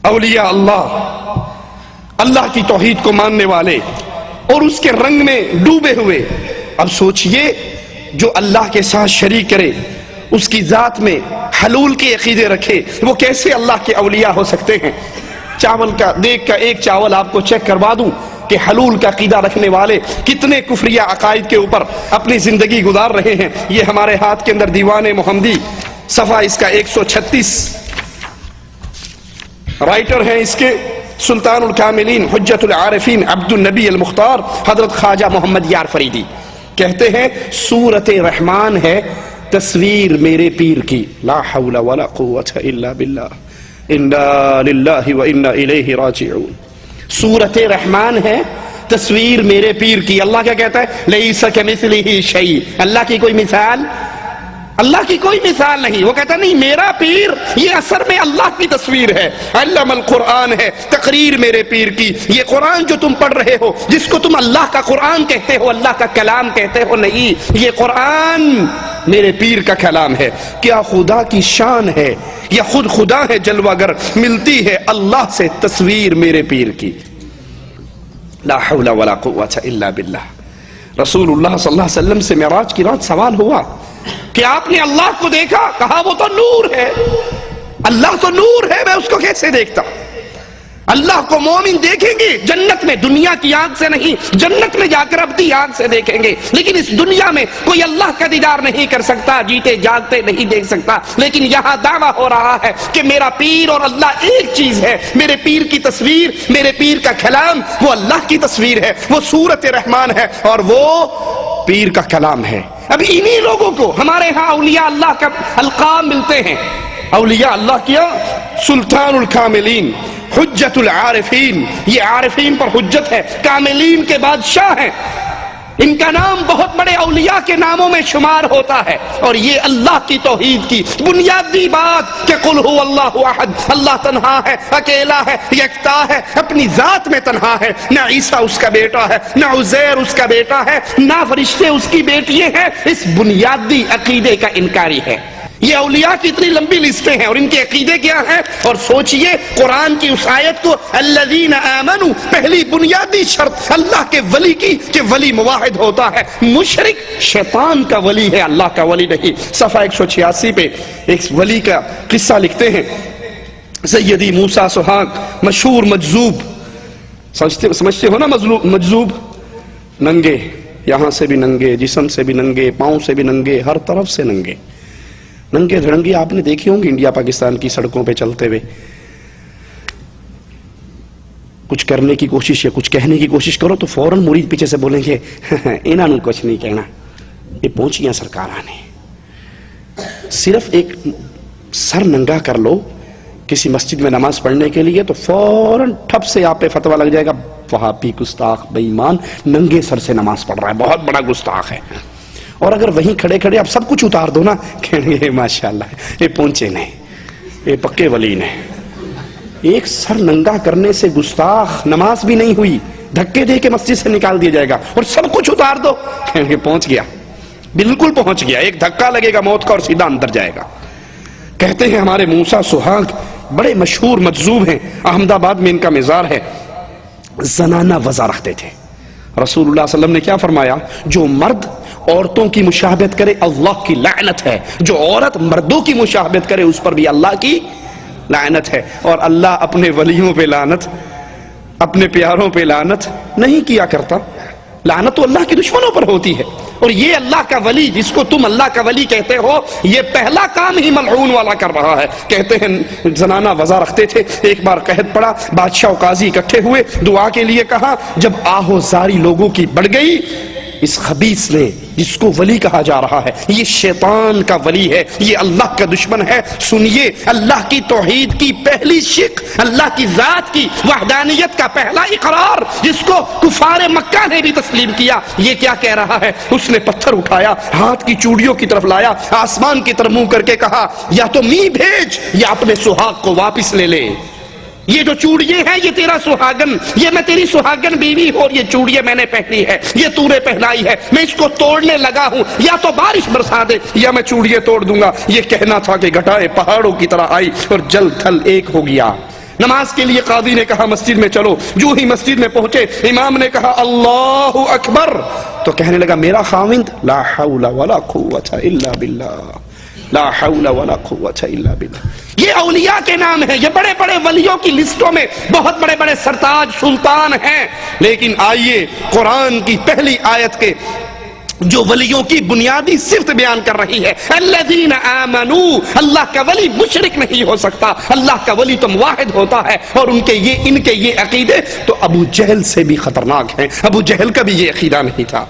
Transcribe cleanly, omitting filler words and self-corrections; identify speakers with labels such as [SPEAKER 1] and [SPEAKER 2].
[SPEAKER 1] اولیاء اللہ کی توحید کو ماننے والے اور اس کے رنگ میں ڈوبے ہوئے. اب سوچئے جو اللہ کے ساتھ شریک کرے، اس کی ذات میں حلول کے عقیدے رکھے، وہ کیسے اللہ کے اولیاء ہو سکتے ہیں؟ چاول کا دیکھ کا ایک چاول آپ کو چیک کروا دوں کہ حلول کا عقیدہ رکھنے والے کتنے کفریہ عقائد کے اوپر اپنی زندگی گزار رہے ہیں. یہ ہمارے ہاتھ کے اندر دیوان محمدی، صفحہ اس کا 136، رائٹر ہیں اس کے سلطان الکاملین حجت العارفین عبد النبی المختار حضرت خواجہ محمد یار فریدی. کہتے ہیں سورۃ رحمان ہے تصویر میرے پیر کی. لا حول ولا قوة الا باللہ، انا للہ و انا الیہ راجعون. سورۃ رحمان ہے تصویر میرے پیر کی. اللہ کیا کہتا ہے؟ لیس کمثلہ شیء، اللہ کی کوئی مثال، اللہ کی کوئی مثال نہیں. وہ کہتا نہیں میرا پیر یہ اثر میں اللہ کی تصویر ہے. علم القرآن ہے تقریر میرے پیر کی. یہ قرآن جو تم پڑھ رہے ہو، جس کو تم اللہ کا قرآن کہتے ہو، اللہ کا کلام کہتے ہو، نہیں، یہ قرآن میرے پیر کا کلام ہے. کیا خدا کی شان ہے یا خود خدا ہے جلوہ گر، ملتی ہے اللہ سے تصویر میرے پیر کی. لا حول ولا قوة الا باللہ. رسول اللہ صلی اللہ علیہ وسلم سے معراج کی رات سوال ہوا کہ آپ نے اللہ کو دیکھا؟ کہا وہ تو نور ہے. اللہ تو نور ہے، میں اس کو کیسے دیکھتا؟ اللہ کو مومن دیکھیں گے جنت میں، دنیا کی آنکھ سے نہیں، جنت میں جا کر ابدی آنکھ سے دیکھیں گے. لیکن اس دنیا میں کوئی اللہ کا دیدار نہیں کر سکتا، جیتے جاگتے نہیں دیکھ سکتا. لیکن یہاں دعویٰ ہو رہا ہے کہ میرا پیر اور اللہ ایک چیز ہے. میرے پیر کی تصویر، میرے پیر کا کلام وہ اللہ کی تصویر ہے، وہ سورۃ رحمان ہے اور وہ پیر کا کلام ہے. اب انہی لوگوں کو ہمارے ہاں اولیاء اللہ کا القاب ملتے ہیں. اولیاء اللہ کیا؟ سلطان الکاملین، حجت العارفین. یہ عارفین پر حجت ہے، کاملین کے بادشاہ ہیں. ان کا نام بہت بڑے اولیاء کے ناموں میں شمار ہوتا ہے. اور یہ اللہ کی توحید کی بنیادی بات کہ قل هو اللہ احد، اللہ تنہا ہے، اکیلا ہے، یکتا ہے، اپنی ذات میں تنہا ہے. نہ عیسیٰ اس کا بیٹا ہے، نہ عزیر اس کا بیٹا ہے، نہ فرشتے اس کی بیٹیاں ہیں. اس بنیادی عقیدے کا انکاری ہے. یہ اولیاء کی اتنی لمبی لسٹیں ہیں اور ان کے عقیدے کیا ہیں. اور سوچئے قرآن کی اس آیت کو الذین آمنوا، پہلی بنیادی شرط اللہ کے ولی کی کہ ولی موحد ہوتا ہے. مشرک شیطان کا ولی ہے، اللہ کا ولی نہیں. صفحہ 186 پہ ایک ولی کا قصہ لکھتے ہیں. سیدی موسیٰ سہاگ، مشہور مجذوب، سمجھتے ہو نا مجذوب؟ ننگے، یہاں سے بھی ننگے، جسم سے بھی ننگے، پاؤں سے بھی ننگے، ہر طرف سے ننگے، ننگے دھڑنگے. آپ نے دیکھی ہوں گی انڈیا پاکستان کی سڑکوں پہ چلتے ہوئے. کچھ کرنے کی کوشش یا کچھ کہنے کی کوشش کرو تو فوراً مرید پیچھے سے بولیں گے انہاں نے کچھ نہیں کہنا، یہ پہنچیاں سرکاراں نے. صرف ایک سر ننگا کر لو کسی مسجد میں نماز پڑھنے کے لیے تو فوراً ٹھپ سے آپ پہ فتویٰ لگ جائے گا، وہابی گستاخ بے ایمان ننگے سر سے نماز پڑھ رہا ہے، بہت بڑا گستاخ ہے. اور اگر وہیں کھڑے کھڑے آپ سب کچھ اتار دو نا، کہیں گے ماشاءاللہ یہ پہنچے نہیں، یہ پکے ولی نے. ایک سر ننگا کرنے سے گستاخ، نماز بھی نہیں ہوئی، دھکے دے کے مسجد سے نکال دیا جائے گا. اور سب کچھ اتار دو، کہیں گے پہنچ گیا، بالکل پہنچ گیا. ایک دھکا لگے گا موت کا اور سیدھا اندر جائے گا. کہتے ہیں ہمارے موسیٰ سہاگ بڑے مشہور مجذوب ہیں، احمد آباد میں ان کا مزار ہے. زنانہ وضع رکھتے تھے. رسول اللہ صلی اللہ علیہ وسلم نے کیا فرمایا؟ جو مرد عورتوں کی مشابہت کرے اللہ کی لعنت ہے، جو عورت مردوں کی مشابہت کرے اس پر بھی اللہ کی لعنت ہے. اور اللہ اپنے ولیوں پہ لعنت، اپنے پیاروں پہ لعنت نہیں کیا کرتا. لعنت تو اللہ کے دشمنوں پر ہوتی ہے. اور یہ اللہ کا ولی جس کو تم اللہ کا ولی کہتے ہو، یہ پہلا کام ہی ملعون والا کر رہا ہے. کہتے ہیں زنانہ وضع رکھتے تھے. ایک بار قحط پڑا، بادشاہ و قاضی اکٹھے ہوئے، دعا کے لیے کہا. جب آہو زاری لوگوں کی بڑھ گئی، اس خبیث نے جس کو ولی کہا جا رہا ہے، یہ شیطان کا ولی ہے، یہ اللہ کا دشمن ہے. سنیے اللہ کی توحید کی پہلی شق، اللہ کی ذات کی وحدانیت کا پہلا اقرار جس کو کفار مکہ نے بھی تسلیم کیا. یہ کیا کہہ رہا ہے؟ اس نے پتھر اٹھایا، ہاتھ کی چوڑیوں کی طرف لایا، آسمان کی طرف منہ کر کے کہا یا تو می بھیج یا اپنے سہاگ کو واپس لے لے. یہ جو چوڑیے ہیں یہ تیرا سہاگن، یہ میں تیری سہاگن بیوی ہوں اور یہ چوڑیے میں نے پہنی ہے، یہ تو نے پہنائی ہے، میں اس کو توڑنے لگا ہوں، یا تو بارش برسا دے یا میں چوڑیے توڑ دوں گا. یہ کہنا تھا کہ گھٹائے پہاڑوں کی طرح آئی اور جل تھل ایک ہو گیا. نماز کے لیے قاضی نے کہا مسجد میں چلو، جو ہی مسجد میں پہنچے امام نے کہا اللہ اکبر، تو کہنے لگا میرا خاوند لا حول ولا قوت الا باللہ، لا حول ولا قوت الا باللہ۔ یہ اولیاء کے نام ہیں، یہ بڑے بڑے ولیوں کی لسٹوں میں بہت بڑے بڑے سرتاج سلطان ہیں، لیکن آئیے قرآن کی پہلی آیت کے جو ولیوں کی بنیادی صفت بیان کر رہی ہے، الذین آمنوا، اللہ کا ولی مشرک نہیں ہو سکتا، اللہ کا ولی تو موحد ہوتا ہے، اور ان کے یہ عقیدے تو ابو جہل سے بھی خطرناک ہیں، ابو جہل کا بھی یہ عقیدہ نہیں تھا۔